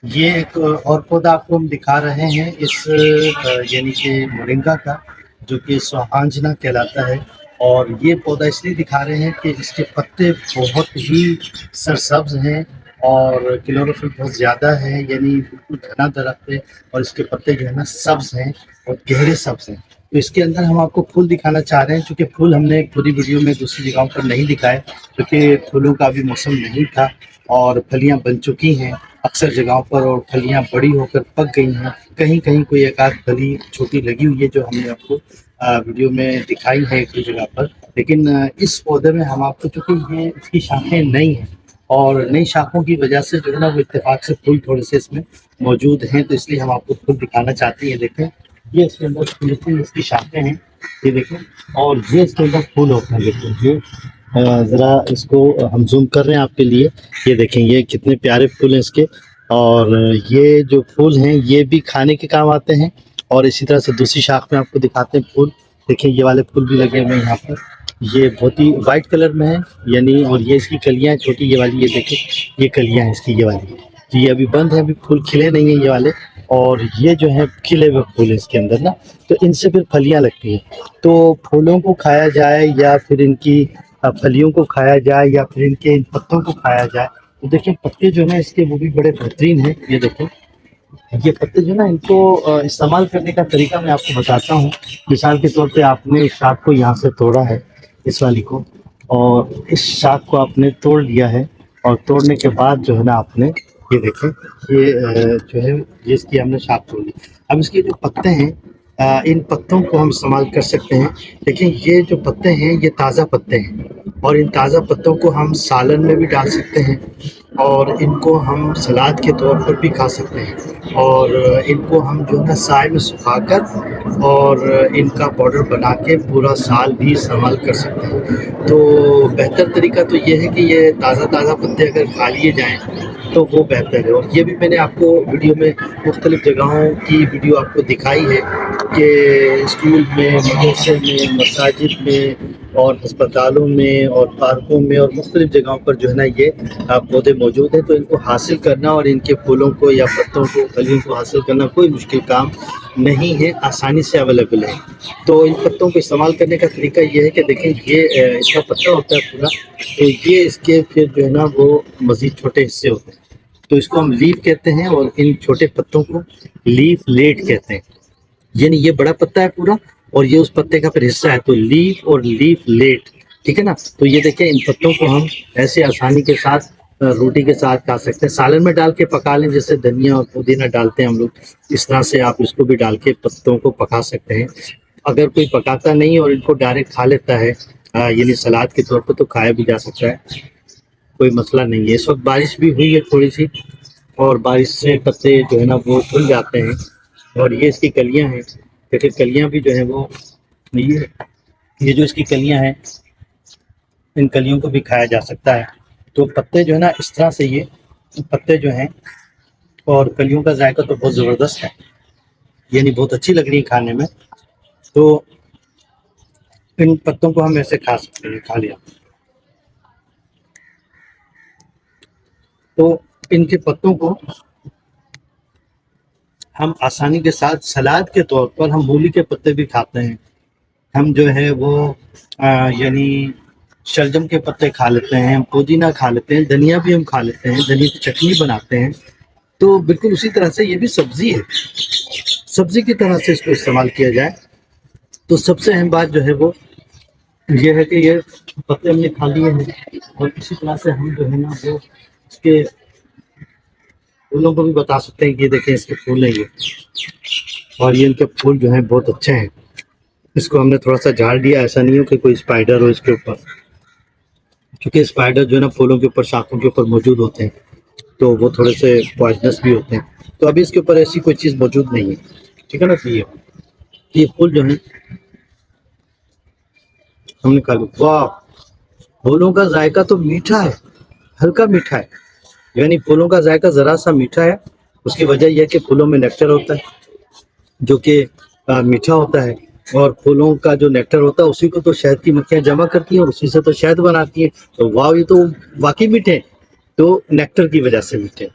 یہ ایک اور پودا آپ کو ہم دکھا رہے ہیں اس یعنی کہ مورنگا کا، جو کہ سوہانجنا کہلاتا ہے۔ اور یہ پودا اس لیے دکھا رہے ہیں کہ اس کے پتے بہت ہی سرسبز ہیں اور کلوروفل بہت زیادہ ہے، یعنی بالکل گھنا درخت ہے، اور اس کے پتے جو ہے نا سبز ہیں اور گہرے سبز ہیں۔ تو اس کے اندر ہم آپ کو پھول دکھانا چاہ رہے ہیں، چونکہ پھول ہم نے پوری ویڈیو میں دوسری جگہوں پر نہیں دکھائے، کیونکہ پھولوں کا بھی موسم نہیں تھا اور پھلیاں بن چکی ہیں اکثر جگہوں پر، اور پھلیاں بڑی ہو کر پک گئی ہیں۔ کہیں کہیں کوئی ایک آدھ پھلی چھوٹی لگی ہوئی ہے جو ہم نے آپ کو ویڈیو میں دکھائی ہے ایک دو جگہ پر، لیکن اس پودے میں ہم آپ کو، چونکہ یہ اس کی شاخیں نئی ہیں اور نئی شاخوں کی وجہ سے جو ہے نا وہ اتفاق سے پھول تھوڑے سے اس میں موجود ہیں، تو اس لیے ہم آپ کو پھول دکھانا چاہتے ہیں۔ دیکھیں یہ اس کے اندر اس کی شاخیں ہیں، یہ دیکھیں، اور یہ اس کے اندر پھول ہوتے ہیں۔ دیکھیں یہ ذرا اس کو ہم زوم کر رہے ہیں آپ کے لیے، یہ دیکھیں یہ کتنے پیارے پھول ہیں اس کے، اور یہ جو پھول ہیں یہ بھی کھانے کے کام آتے ہیں۔ اور اسی طرح سے دوسری شاخ میں آپ کو دکھاتے ہیں پھول، دیکھیں یہ والے پھول بھی لگے ہوئے ہیں یہاں پر، یہ بہت ہی وائٹ کلر میں ہے یعنی، اور یہ اس کی کلیاں ہیں چھوٹی، یہ والی، یہ دیکھیں یہ کلیاں ہیں اس کی، یہ والی، یہ ابھی بند ہے، ابھی پھول کھلے نہیں ہیں یہ والے، اور یہ جو ہے کھلے ہوئے پھول ہیں اس کے اندر نا، تو ان سے پھر پھلیاں لگتی ہیں۔ تو پھولوں کو کھایا جائے یا پھر ان کی پھلیوں کو کھایا جائے یا پھر ان کے ان پتوں کو کھایا جائے، تو دیکھیں پتے جو ہیں اس کے وہ بھی بڑے بہترین ہیں۔ یہ دیکھیں یہ پتے جو ہے نا، ان کو استعمال کرنے کا طریقہ میں آپ کو بتاتا ہوں۔ مثال کے طور پہ آپ نے اس شاخ کو یہاں سے توڑا ہے، اس والی کو، اور اس شاخ کو آپ نے توڑ لیا ہے، اور توڑنے کے بعد جو ہے نا آپ نے یہ دیکھیں، یہ جو ہے یہ اس کی ہم نے شاخ توڑ لی۔ اب اس کے جو پتے ہیں، ان پتوں کو ہم استعمال کر سکتے ہیں۔ لیکن یہ جو پتے ہیں یہ تازہ پتے ہیں، اور ان تازہ پتوں کو ہم سالن میں بھی ڈال سکتے ہیں، اور ان کو ہم سلاد کے طور پر بھی کھا سکتے ہیں، اور ان کو ہم جو ہے نا سائے میں سکھا کر اور ان کا پاؤڈر بنا کے پورا سال بھی استعمال کر سکتے ہیں۔ تو بہتر طریقہ تو یہ ہے کہ یہ تازہ تازہ پتے اگر کھا لیے جائیں تو وہ بہتر ہے۔ اور یہ بھی میں نے آپ کو ویڈیو میں مختلف جگہوں کی ویڈیو آپ کو دکھائی ہے کہ اسکول میں، مدرسے میں، مساجد میں اور ہسپتالوں میں اور پارکوں میں اور مختلف جگہوں پر جو ہے نا یہ پودے موجود ہیں۔ تو ان کو حاصل کرنا اور ان کے پھولوں کو یا پتوں کو، پھلیوں کو حاصل کرنا کوئی مشکل کام نہیں ہے، آسانی سے اویلیبل ہے۔ تو ان پتوں کو استعمال کرنے کا طریقہ یہ ہے کہ دیکھیں یہ اس کا پتا ہوتا ہے پورا، تو یہ اس کے پھر جو ہے نا وہ مزید چھوٹے حصے ہوتے ہیں، تو اس کو ہم لیف کہتے ہیں، اور ان چھوٹے پتوں کو لیف لیٹ کہتے ہیں۔ یعنی یہ بڑا پتا ہے پورا، اور یہ اس پتے کا پھر حصہ ہے، تو لیف اور لیف لیٹ، ٹھیک ہے نا۔ تو یہ دیکھیں ان پتوں کو ہم ایسے آسانی کے ساتھ روٹی کے ساتھ کھا سکتے ہیں، سالن میں ڈال کے پکا لیں، جیسے دھنیا اور پودینہ ڈالتے ہیں ہم لوگ، اس طرح سے آپ اس کو بھی ڈال کے پتوں کو پکا سکتے ہیں۔ اگر کوئی پکاتا نہیں اور ان کو ڈائریکٹ کھا لیتا ہے یعنی سلاد کے طور پہ، تو کھایا بھی جا سکتا ہے، کوئی مسئلہ نہیں ہے۔ اس وقت بارش بھی ہوئی ہے تھوڑی سی، اور بارش سے پتے جو ہے نا وہ کھل جاتے ہیں، اور یہ اس کی کلیاں ہیں، دیکھیں کلیاں بھی جو ہیں وہ یہ جو اس کی کلیاں ہیں، ان کلیوں کو بھی کھایا جا سکتا ہے۔ تو پتے جو ہے نا اس طرح سے، یہ پتے جو ہیں اور کلیوں کا ذائقہ تو بہت زبردست ہے، یعنی بہت اچھی لگ رہی ہے کھانے میں۔ تو ان پتوں کو ہم ایسے کھا سکتے ہیں، کھا لیا تو ان کے پتوں کو ہم آسانی کے ساتھ سلاد کے طور پر، ہم مولی کے پتے بھی کھاتے ہیں، ہم جو ہے وہ یعنی شلجم کے پتے کھا لیتے ہیں، ہم پودینہ کھا لیتے ہیں، دھنیا بھی ہم کھا لیتے ہیں، دھنیا کی چٹنی بناتے ہیں۔ تو بالکل اسی طرح سے یہ بھی سبزی ہے، سبزی کی طرح سے اس کو استعمال کیا جائے۔ تو سب سے اہم بات جو ہے وہ یہ ہے کہ یہ پتے ہم نے کھا لیے ہیں، اور اسی طرح سے ہم جو ہے نا وہ اس کے پھولوں کو بھی بتا سکتے ہیں کہ یہ دیکھیں اس کے پھول ہیں یہ، اور یہ ان کے پھول جو ہیں بہت اچھے ہیں۔ اس کو ہم نے تھوڑا سا جھاڑ دیا، ایسا نہیں ہو کہ کوئی اسپائڈر ہو اس کے اوپر، کیونکہ اسپائڈر جو ہے نا پھولوں کے اوپر، شاخوں کے اوپر موجود ہوتے ہیں، تو وہ تھوڑے سے پوائزنس بھی ہوتے ہیں۔ تو ابھی اس کے اوپر ایسی کوئی چیز موجود نہیں ہے، ٹھیک ہے نا۔ تو یہ پھول جو ہیں ہم نے کھا لی۔ واہ، پھولوں کا ذائقہ تو میٹھا ہے، ہلکا میٹھا ہے، یعنی پھولوں کا ذائقہ ذرا سا میٹھا ہے۔ اس کی وجہ یہ ہے کہ پھولوں میں نیکٹر ہوتا ہے جو کہ میٹھا ہوتا ہے، اور پھولوں کا جو نیکٹر ہوتا ہے اسی کو تو شہد کی مکھیاں جمع کرتی ہیں اور اسی سے تو شہد بناتی ہیں۔ تو واہ، یہ تو واقعی میٹھے ہیں، تو نیکٹر کی وجہ سے میٹھے ہیں۔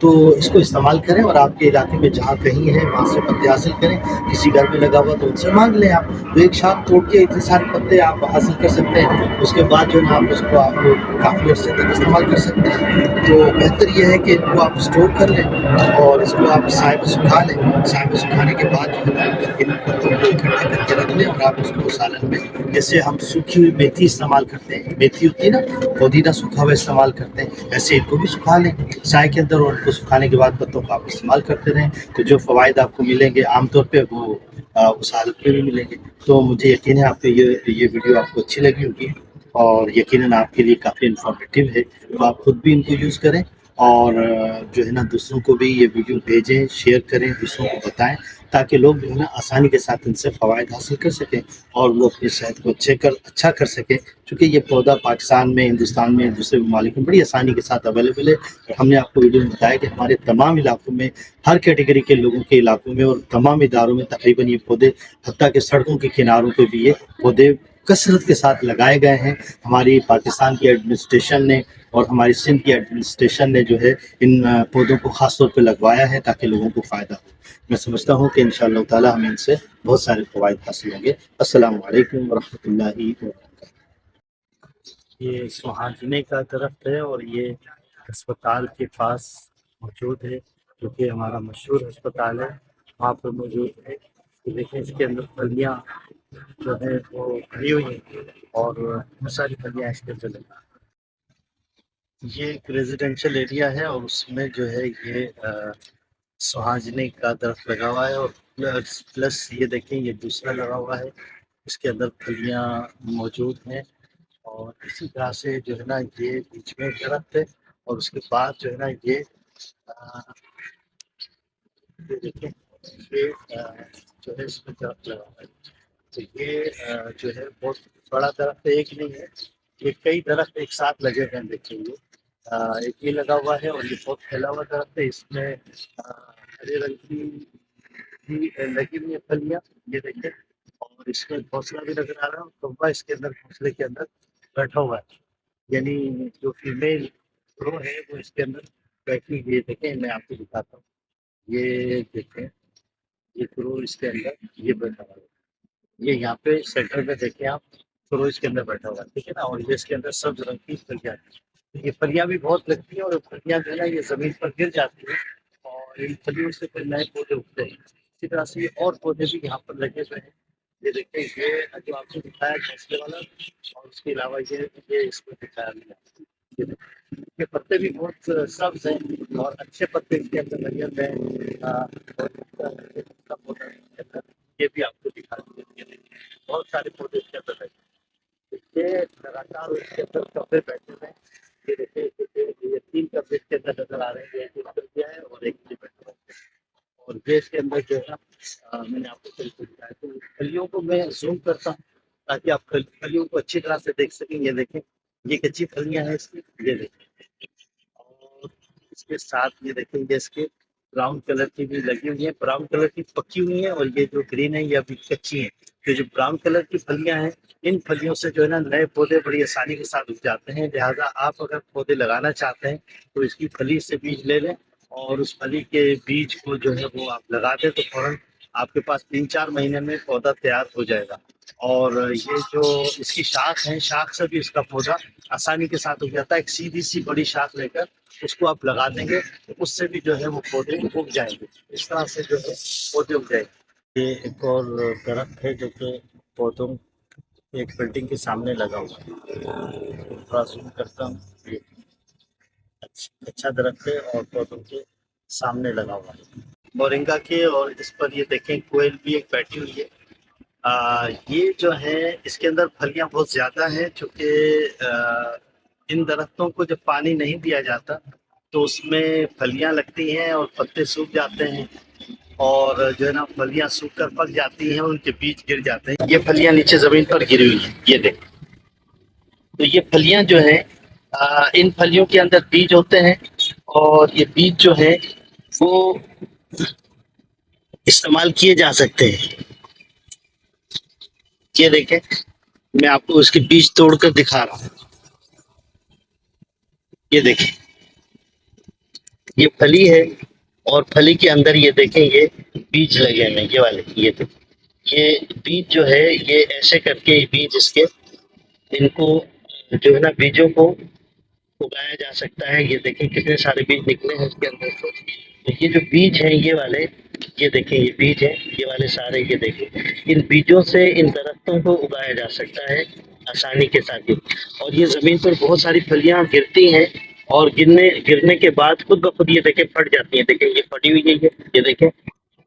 تو اس کو استعمال کریں اور آپ کے علاقے میں جہاں کہیں ہے وہاں سے پتے حاصل کریں. کسی گھر میں لگا ہوا تو ان سے مانگ لیں آپ. تو ایک شاخ توڑ کے اتنے سارے پتے آپ حاصل کر سکتے ہیں. اس کے بعد جو ہے نا آپ اس کو کافی عرصے تک استعمال کر سکتے ہیں. تو بہتر یہ ہے کہ ان کو آپ اسٹور کر لیں اور اس کو آپ سائے میں سکھا لیں. سائے میں سکھانے کے بعد جو ہے نا ان پتوں کو اکٹھا کر کے رکھ لیں اور آپ اس کو سالن میں جیسے ہم سوکھی ہوئی میتھی استعمال کرتے ہیں, میتھی ہوتی ہے نا, پودینہ سوکھا ہوا استعمال کرتے ہیں, ایسے ان کو بھی سکھا لیں سائے کے اندر, اور ان کو سکھانے کے بعد پتوں کو آپ استعمال کرتے رہیں. تو جو فوائد آپ کو ملیں گے عام طور پہ وہ اس حالت میں بھی ملیں گے. تو مجھے یقین ہے آپ کو یہ ویڈیو آپ کو اچھی لگی ہوگی اور یقیناً آپ کے لیے کافی انفارمیٹیو ہے. تو آپ خود بھی ان کو یوز کریں اور جو ہے نا دوسروں کو بھی یہ ویڈیو بھیجیں, شیئر کریں, دوسروں کو بتائیں تاکہ لوگ جو ہے نا آسانی کے ساتھ ان سے فوائد حاصل کر سکیں اور وہ اپنی صحت کو اچھا کر سکیں. چونکہ یہ پودا پاکستان میں, ہندوستان میں, دوسرے ممالک میں بڑی آسانی کے ساتھ اویلیبل ہے. اور ہم نے آپ کو ویڈیو میں بتایا کہ ہمارے تمام علاقوں میں, ہر کیٹیگری کے لوگوں کے علاقوں میں اور تمام اداروں میں تقریباً یہ پودے, حتیٰ کہ سڑکوں کے کناروں پہ بھی یہ پودے کثرت کے ساتھ لگائے گئے ہیں. ہماری پاکستان کی ایڈمنسٹریشن نے اور ہماری سندھ کی ایڈمنسٹریشن نے جو ہے ان پودوں کو خاص طور پہ لگوایا ہے تاکہ لوگوں کو فائدہ ہو. میں سمجھتا ہوں کہ انشاءاللہ تعالی ہمیں ان سے بہت سارے فوائد حاصل ہوں گے. السلام علیکم ورحمۃ اللہ وبرکاتہ. یہ سہاجنے کا درخت ہے اور یہ ہسپتال کے پاس موجود ہے, جو کہ ہمارا مشہور ہسپتال ہے, وہاں پر موجود ہے. دیکھیں اس کے اندر پھلیاں جو ہے وہ بھری ہوئی ہیں اور بہت ساری پھلیاں اس کے اندر لگی. یہ ایک ریزیڈینشل ایریا ہے اور اس میں جو ہے یہ سہاجنے کا درخت لگا ہوا ہے اور پلس یہ دیکھیں یہ دوسرا لگا ہوا ہے, اس کے اندر پھلیاں موجود ہیں. اور اسی طرح سے جو ہے نا یہ بیچ میں درخت ہے اور اس کے بعد جو ہے نا یہ دیکھیں یہ جو ہے اس میں درخت لگا ہوا ہے. تو یہ جو ہے بہت بڑا درخت ایک نہیں ہے, یہ کئی درخت ایک ساتھ لگے ہوئے ہیں. دیکھیں گے ایک یہ لگا ہوا ہے اور یہ بہت پھیلا ہوا درخت ہے. اس میں ہرے رنگ کی لگی ہوئی ہیں پھلیاں, یہ دیکھیں. اور اس میں گھونسلہ بھی نظر آ رہا ہے, کوا اس کے اندر گھونسلے کے اندر بیٹھا ہوا ہے, یعنی جو فیمیل گروہ ہے وہ اس کے اندر بیٹھی ہوئی ہے. دیکھیں میں آپ کو دکھاتا ہوں, یہ دیکھیں یہ گروہ اس کے اندر یہ بیٹھا ہوا ہے. یہ یہاں پہ سینٹر میں دیکھیں آپ, گروہ اس کے اندر بیٹھا ہوا ہے, ٹھیک ہے نا. اور یہ اس کے اندر سبز رنگ کی پھلیاں ہیں. یہ پھلیاں بھی بہت لگتی ہیں اور پھلیاں جو ہے نا یہ زمین پر گر جاتی ہیں اور ان پھلیوں سے پھر نئے پودے اگتے ہیں. اسی طرح سے یہ اور پودے بھی یہاں پر لگے ہوئے ہیں. یہ دیکھیں یہ جو آپ کو دکھایا گھونسلے والا, اور اس کے علاوہ یہ اس کو دکھایا گیا. یہ پتے بھی بہت سبز ہیں اور اچھے پتے اس کے اندر لگے ہوئے ہیں. یہ بھی آپ کو دکھا دیں, بہت سارے پودے اس کے اندر لگے. یہ لگاتار اس کے اندر کپڑے بیٹھے ہوئے ہیں. یہ دیکھیں یہ 3 کپڑے اس کے اندر نظر آ رہے ہیں, ایک اس طرف ہے اور ایک بیٹھا ہوا ہے. اور گیس کے اندر جو ہے نا میں نے آپ کو دکھایا. تو پھلیوں کو میں زوم کرتا ہوں تاکہ آپ پھلیوں کو اچھی طرح سے دیکھ سکیں. یہ دیکھیں یہ کچی پھلیاں ہیں اس کی, یہ دیکھیں. اور اس کے ساتھ یہ دیکھیں گے اس کے براؤن کلر کی بھی لگی ہوئی ہیں, براؤن کلر کی پکی ہوئی ہیں, اور یہ جو گرین ہے یہ ابھی کچی ہیں. تو جو براؤن کلر کی پھلیاں ہیں ان پھلیوں سے جو ہے نا نئے پودے بڑی آسانی کے ساتھ اگ جاتے ہیں. لہٰذا آپ اگر پودے لگانا چاہتے ہیں تو اس کی پھلی سے بیج لے لیں اور اس پھلی کے بیج کو جو ہے وہ آپ لگا دیں تو فوراً آپ کے پاس 3-4 مہینے میں پودا تیار ہو جائے گا. اور یہ جو اس کی شاخ ہے, شاخ سے بھی اس کا پودا آسانی کے ساتھ اگ جاتا ہے. ایک سیدھی سی بڑی شاخ لے کر اس کو آپ لگا دیں گے تو اس سے بھی جو ہے وہ پودے اگ جائیں گے. اس طرح سے جو ہے پودے اگ جائیں گے. یہ ایک اور درخت ہے جو کہ پودوں ایک بلڈنگ کے سامنے لگا ہوا ہے. تھوڑا زوم کرتا ہوں. یہ اچھا درخت ہے اور پودوں کے سامنے لگا ہوا ہے مورنگا کے. اور اس پر یہ دیکھیں کوئل بھی ایک بیٹھی ہوئی ہے. یہ جو ہے اس کے اندر پھلیاں بہت زیادہ ہیں, چونکہ ان درختوں کو جب پانی نہیں دیا جاتا تو اس میں پھلیاں لگتی ہیں اور پتے سوکھ جاتے ہیں, اور جو ہے نا پھلیاں سوکھ کر پک جاتی ہیں اور ان کے بیج گر جاتے ہیں. یہ پھلیاں نیچے زمین پر گری ہوئی ہیں, یہ دیکھ. تو یہ پھلیاں جو ہیں ان پھلیوں کے اندر بیج ہوتے ہیں اور یہ بیج جو ہے وہ استعمال کیے جا سکتے ہیں. یہ دیکھیں میں آپ کو اس کے بیج توڑ کر دکھا رہا ہوں. یہ دیکھیں یہ پھلی ہے اور پھلی کے اندر یہ دیکھیں یہ بیج لگے ہیں یہ والے، یہ دیکھیں یہ بیج جو ہے یہ ایسے کر کے بیج اس کے ان کو جو ہے نا بیجوں کو اگایا جا سکتا ہے۔ یہ دیکھیں کتنے سارے بیج نکلے ہیں اس کے اندر سے۔ تو یہ جو بیج ہیں یہ والے، یہ دیکھیں یہ بیج ہیں یہ والے سارے، یہ دیکھیں ان بیجوں سے ان درختوں کو اگایا جا سکتا ہے آسانی کے ساتھ ہی۔ اور یہ زمین پر بہت ساری پھلیاں گرتی ہیں اور گرنے کے بعد خود بخود یہ دیکھیں پھٹ جاتی ہیں، دیکھیں یہ پھٹی ہوئی ہے یہ دیکھیں،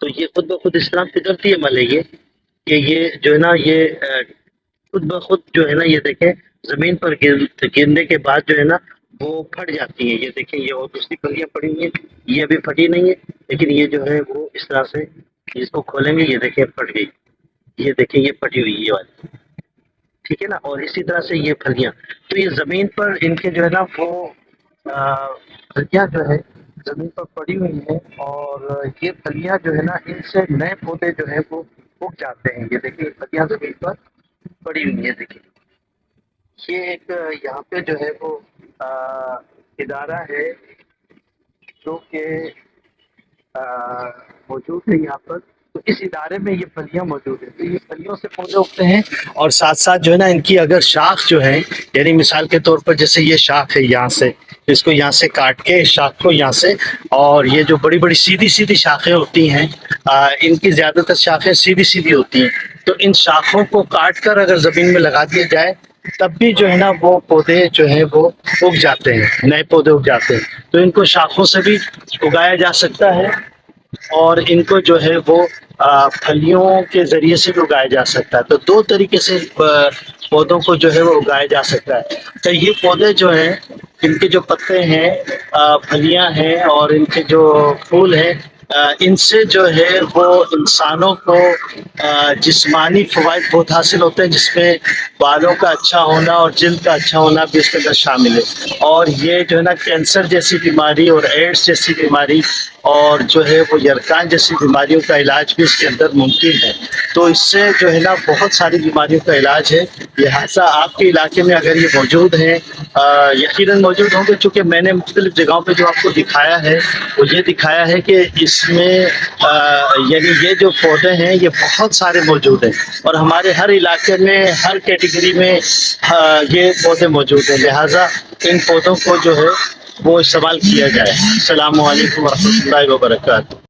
تو یہ خود بخود اس طرح قدرتی عمل ہے یہ کہ یہ جو ہے نا یہ خود بخود جو ہے نا یہ دیکھیں زمین پر گرنے کے بعد جو ہے نا وہ پھٹ جاتی ہیں۔ یہ دیکھیں یہ اور دوسری پھلیاں پڑی ہوئی ہیں، یہ ابھی پھٹی نہیں ہے لیکن یہ جو ہے وہ اس طرح سے اس کو کھولیں گے، یہ دیکھیں پھٹ گئی، یہ دیکھیں یہ پھٹی ہوئی یہ والی، ٹھیک ہے نا۔ اور اسی طرح سے یہ پھلیاں، تو یہ زمین پر ان کے جو ہے نا وہ پھلیاں جو ہے زمین پر پڑی ہوئی ہیں اور یہ پھلیاں جو ہے نا ان سے نئے پودے جو ہیں وہ اگ جاتے ہیں۔ یہ دیکھیں پھلیاں زمین پر پڑی ہوئی ہیں، دیکھیں یہ ایک یہاں پہ جو ہے وہ ادارہ ہے جو کہ موجود ہے یہاں پر، تو اس ادارے میں یہ پھلیاں موجود ہیں، تو یہ پھلیوں سے پودے اگتے ہیں اور ساتھ ساتھ جو ہے نا ان کی اگر شاخ جو ہے یعنی مثال کے طور پر جیسے یہ شاخ ہے یہاں سے اس کو یہاں سے کاٹ کے شاخ کو یہاں سے، اور یہ جو بڑی بڑی سیدھی سیدھی شاخیں ہوتی ہیں ان کی زیادہ تر شاخیں سیدھی سیدھی ہوتی ہیں، تو ان شاخوں کو کاٹ کر اگر زمین میں لگا دیا جائے تب بھی جو ہے نا وہ پودے جو ہیں وہ اگ جاتے ہیں، نئے پودے اگ جاتے ہیں۔ تو ان کو شاخوں سے بھی اگایا جا سکتا ہے اور ان کو جو ہے وہ پھلیوں کے ذریعے سے بھی اگایا جا سکتا ہے۔ تو دو طریقے سے پودوں کو جو ہے وہ اگایا جا سکتا ہے۔ تو یہ پودے جو ہیں ان کے جو پتے ہیں، پھلیاں ہیں اور ان کے جو پھول ہیں، ان سے جو ہے وہ انسانوں کو جسمانی فوائد بہت حاصل ہوتے ہیں، جس میں بالوں کا اچھا ہونا اور جلد کا اچھا ہونا بھی اس کے اندر شامل ہے۔ اور یہ جو ہے نا کینسر جیسی بیماری اور ایڈس جیسی بیماری اور جو ہے وہ یرکان جیسی بیماریوں کا علاج بھی اس کے اندر ممکن ہے۔ تو اس سے جو ہے نا بہت ساری بیماریوں کا علاج ہے، لہٰذا آپ کے علاقے میں اگر یہ موجود ہیں یقیناً موجود ہوں گے، چونکہ میں نے مختلف جگہوں پہ جو آپ کو دکھایا ہے وہ یہ دکھایا ہے کہ اس میں یعنی یہ جو پودے ہیں یہ بہت سارے موجود ہیں اور ہمارے ہر علاقے میں ہر کیٹیگری میں یہ پودے موجود ہیں، لہٰذا ان پودوں کو جو ہے وہ استعمال کیا جائے۔ السلام علیکم ورحمۃ اللہ وبرکاتہ۔